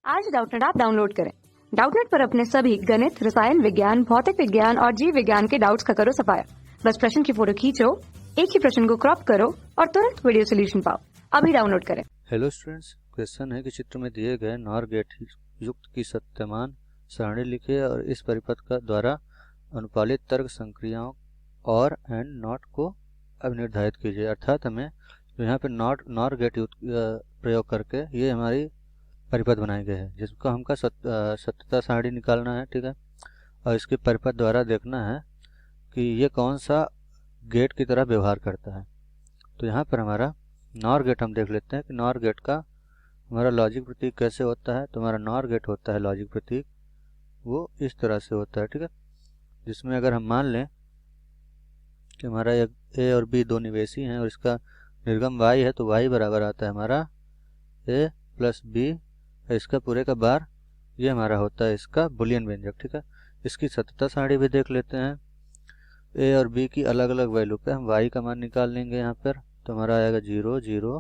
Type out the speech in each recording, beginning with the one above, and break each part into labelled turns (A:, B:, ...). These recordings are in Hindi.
A: आज डाउटनेट ऐप डाउनलोड करें। डाउटनेट पर अपने सभी गणित, रसायन विज्ञान, भौतिक विज्ञान और जीव विज्ञान के डाउट्स का करो सफाया। बस प्रश्न की फोटो खींचो, एक ही प्रश्न को क्रॉप करो और तुरंत वीडियो सोल्यूशन पाओ। अभी डाउनलोड करें।
B: हेलो स्टूडेंट्स, क्वेश्चन है कि चित्र में दिए गए नॉर गेट युक्त की सत्यमान सारणी लिखिए और इस परिपथ का द्वारा अनुपालित तर्क संक्रियाओं और एंड नॉट को अब निर्धारित कीजिए। अर्थात हमें जो यहाँ पे नॉर गेट युक्त प्रयोग करके ये हमारी परिपथ बनाई गई है, जिसको हमका सत्यता सारणी निकालना है। ठीक है, और इसके परिपथ द्वारा देखना है कि ये कौन सा गेट की तरह व्यवहार करता है। तो यहाँ पर हमारा नॉर गेट हम देख लेते हैं कि नॉर गेट का हमारा लॉजिक प्रतीक कैसे होता है। तो हमारा नॉर गेट होता है लॉजिक प्रतीक, वो इस तरह से होता है। ठीक है, जिसमें अगर हम मान लें कि हमारा ए और बी दो निवेशी हैं और इसका निर्गम y है, तो y बराबर आता है हमारा a प्लस बी, इसका पूरे का बार ये हमारा होता है इसका बुलियन व्यंजक। ठीक है, इसकी सत्यता सारणी भी देख लेते हैं। a और b की अलग अलग वैल्यू पे हम y का मान निकाल लेंगे यहाँ पर। तो हमारा आएगा 0 0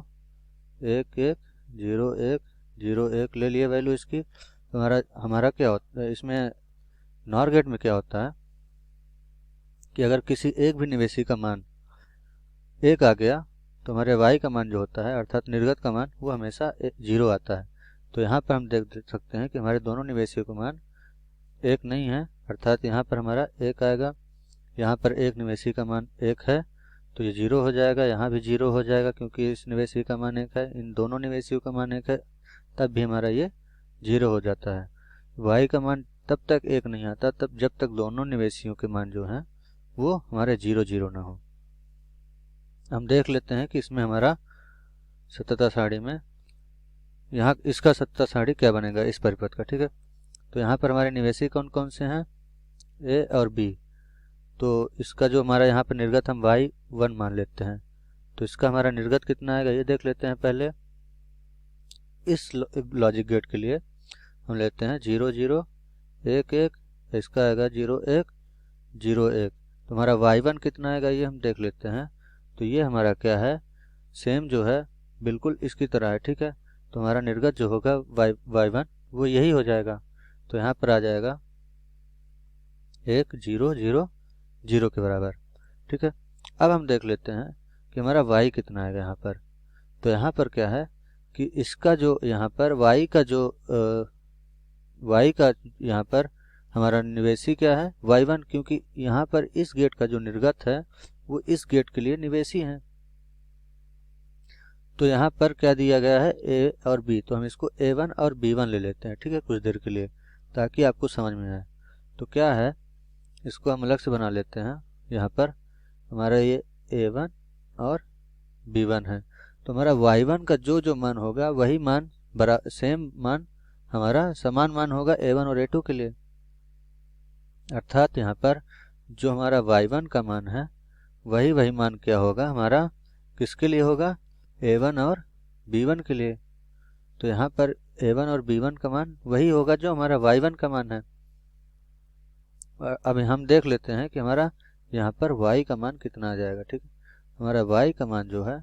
B: 1 1 0 1 0 1 ले लिए वैल्यू इसकी। तो हमारा क्या होता है इसमें नॉर गेट में क्या होता है कि अगर किसी एक भी निवेशी का मान 1 आ गया तो हमारे y का मान जो होता है अर्थात निर्गत का मान वो हमेशा 0 आता है। तो यहाँ पर हम देख सकते हैं कि हमारे दोनों निवेशियों का मान 1 नहीं है, अर्थात यहाँ पर हमारा 1 आएगा। यहाँ पर एक निवेशी का मान 1 है तो ये 0 हो जाएगा, यहाँ भी 0 हो जाएगा क्योंकि इस निवेशी का मान 1 है, इन दोनों निवेशियों का मान 1 है, तब भी हमारा ये 0 हो जाता है। y का मान तब तक 1 नहीं आता तब जब तक दोनों निवेशियों के मान जो हैं वो हमारे 0 0 ना हो। हम देख लेते हैं कि इसमें हमारा सत्यता सारणी में यहाँ इसका सत्यता सारणी क्या बनेगा इस परिपथ का। ठीक है, तो यहाँ पर हमारे निवेशी कौन कौन से हैं, a और b। तो इसका जो हमारा यहाँ पर निर्गत हम y1 मान लेते हैं, तो इसका हमारा निर्गत कितना आएगा ये देख लेते हैं। पहले इस लॉजिक गेट के लिए हम लेते हैं 0 0 1 1, इसका आएगा 0 1 0 1। तो हमारा y1 कितना आएगा ये हम देख लेते हैं। तो ये हमारा क्या है, सेम जो है बिल्कुल इसकी तरह है। ठीक है, तो हमारा निर्गत जो होगा y1 वो यही हो जाएगा। तो यहाँ पर आ जाएगा 1 0 0 0 के बराबर। ठीक है, अब हम देख लेते हैं कि हमारा y कितना आएगा यहाँ पर। तो यहाँ पर क्या है कि इसका जो यहाँ पर y का यहाँ पर हमारा निवेशी क्या है y1, क्योंकि यहाँ पर इस गेट का जो निर्गत है वो इस गेट के लिए निवेशी है। तो यहाँ पर क्या दिया गया है a और b, तो हम इसको a1 और b1 ले लेते हैं। ठीक है, कुछ देर के लिए ताकि आपको समझ में आए। तो क्या है इसको हम अलग से बना लेते हैं। यहाँ पर हमारा ये a1 और b1 है, तो हमारा y1 का जो मान होगा वही मान सेम मान हमारा समान मान होगा a1 और a2 के लिए। अर्थात यहाँ पर जो हमारा y1 का मान है वही मान क्या होगा हमारा किसके लिए होगा, a1 और b1 के लिए। तो यहाँ पर a1 और b1 का मान वही होगा जो हमारा y1 का मान है। अब हम देख लेते हैं कि हमारा यहाँ पर y का मान कितना आ जाएगा। ठीक है, हमारा y का मान जो है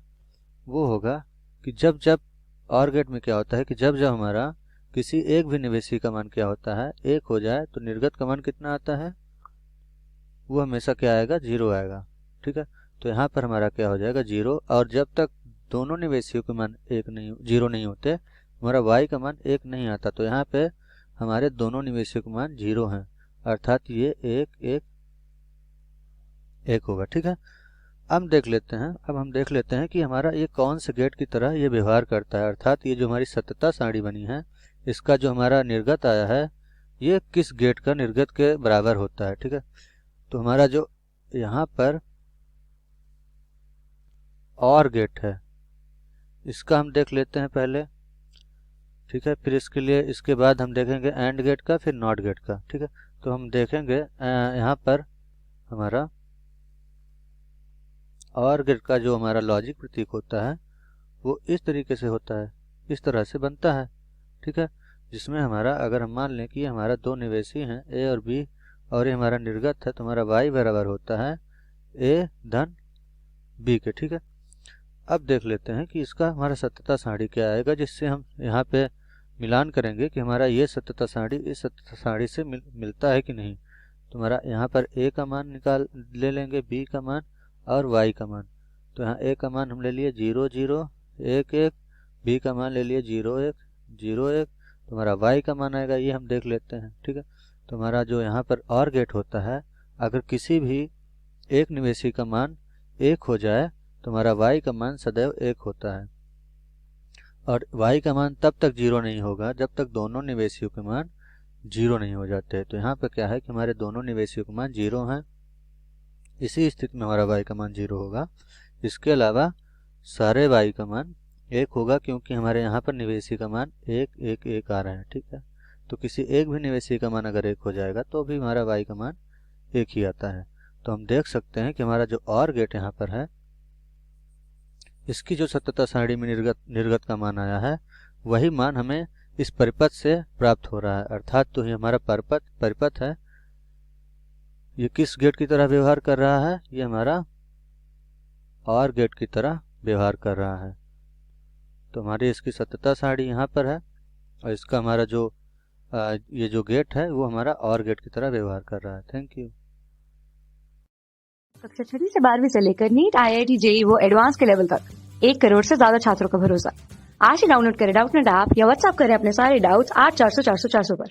B: वो होगा कि जब और गेट में क्या होता है कि जब हमारा किसी एक भी निवेशी का मान क्या होता है 1 हो जाए तो निर्गत का मान कितना आता है वो हमेशा क्या आएगा 0 आएगा। ठीक है, तो यहाँ पर हमारा क्या हो जाएगा 0, और जब तक दोनों निवेशियों के मान 0 नहीं होते हमारा y का मान 1 नहीं आता। तो यहाँ पे हमारे दोनों निवेशियों के मान 0 हैं, अर्थात ये 1 1 1 होगा। ठीक है, अब हम देख लेते हैं कि हमारा ये कौन से गेट की तरह ये व्यवहार करता है। अर्थात ये जो हमारी सत्यता सारणी बनी है इसका जो हमारा निर्गत आया है ये किस गेट का निर्गत के बराबर होता है। ठीक है, तो हमारा जो यहाँ पर और गेट है इसका हम देख लेते हैं पहले। ठीक है, फिर इसके बाद हम देखेंगे एंड गेट का, फिर नॉट गेट का। ठीक है, तो हम देखेंगे यहाँ पर हमारा और गेट का जो हमारा लॉजिक प्रतीक होता है वो इस तरीके से होता है, इस तरह से बनता है। ठीक है, जिसमें हमारा अगर हम मान लें कि हमारा दो निवेशी हैं a और b और ये हमारा निर्गत है, तो हमारा y बराबर होता है a धन b के। ठीक है, अब देख लेते हैं कि इसका हमारा सत्यता सारणी क्या आएगा, जिससे हम यहाँ पे मिलान करेंगे कि हमारा ये सत्यता सारणी इस सत्यता सारणी से मिलता है कि नहीं। तो हमारा यहाँ पर a का मान ले लेंगे, b का मान और y का मान। तो यहाँ a का मान हम ले लिए 0 0 1 1, b का मान ले लिए 0 1 0 1। तो हमारा y का मान आएगा, ये हम देख लेते हैं, ठीक है। तो हमारा जो यहाँ पर OR गेट होता है, अगर किसी भी एक निवेशी का मान 1 हो जाए तो हमारा y का मान सदैव 1 होता है, और y का मान तब तक 0 नहीं होगा जब तक दोनों निवेशियों के मान 0 नहीं हो जाते। तो यहाँ पर क्या है कि हमारे दोनों निवेशियों के मान 0 हैं, इसी स्थिति में हमारा y का मान 0 होगा। इसके अलावा सारे y का मान 1 होगा, क्योंकि हमारे यहाँ पर निवेशी का मान 1 1 1 आ रहा है, ठीक है। तो किसी एक भी निवेशी का मान अगर 1 हो जाएगा तो भी हमारा y का मान 1 ही आता है। तो हम देख सकते हैं कि हमारा जो OR गेट यहाँ पर है, इसकी जो सत्यता सारणी में निर्गत का मान आया है, वही मान हमें इस परिपथ से प्राप्त हो रहा है। अर्थात तो ये हमारा परिपथ है, ये किस गेट की तरह व्यवहार कर रहा है, ये हमारा OR गेट की तरह व्यवहार कर रहा है। तो हमारी इसकी सत्यता सारणी यहाँ पर है, और इसका हमारा जो ये जो गेट है वो हमारा OR गेट की तरह व्यवहार कर रहा है। Thank you.
A: कक्षा 6 से 12वीं से लेकर नीट, IIT, JEE वो एडवांस के लेवल तक 1 करोड़ से ज्यादा छात्रों का भरोसा। आज ही डाउनलोड करें डाउटनेट ऐप या व्हाट्सएप करें अपने सारे डाउट्स 8400 400 400 पर।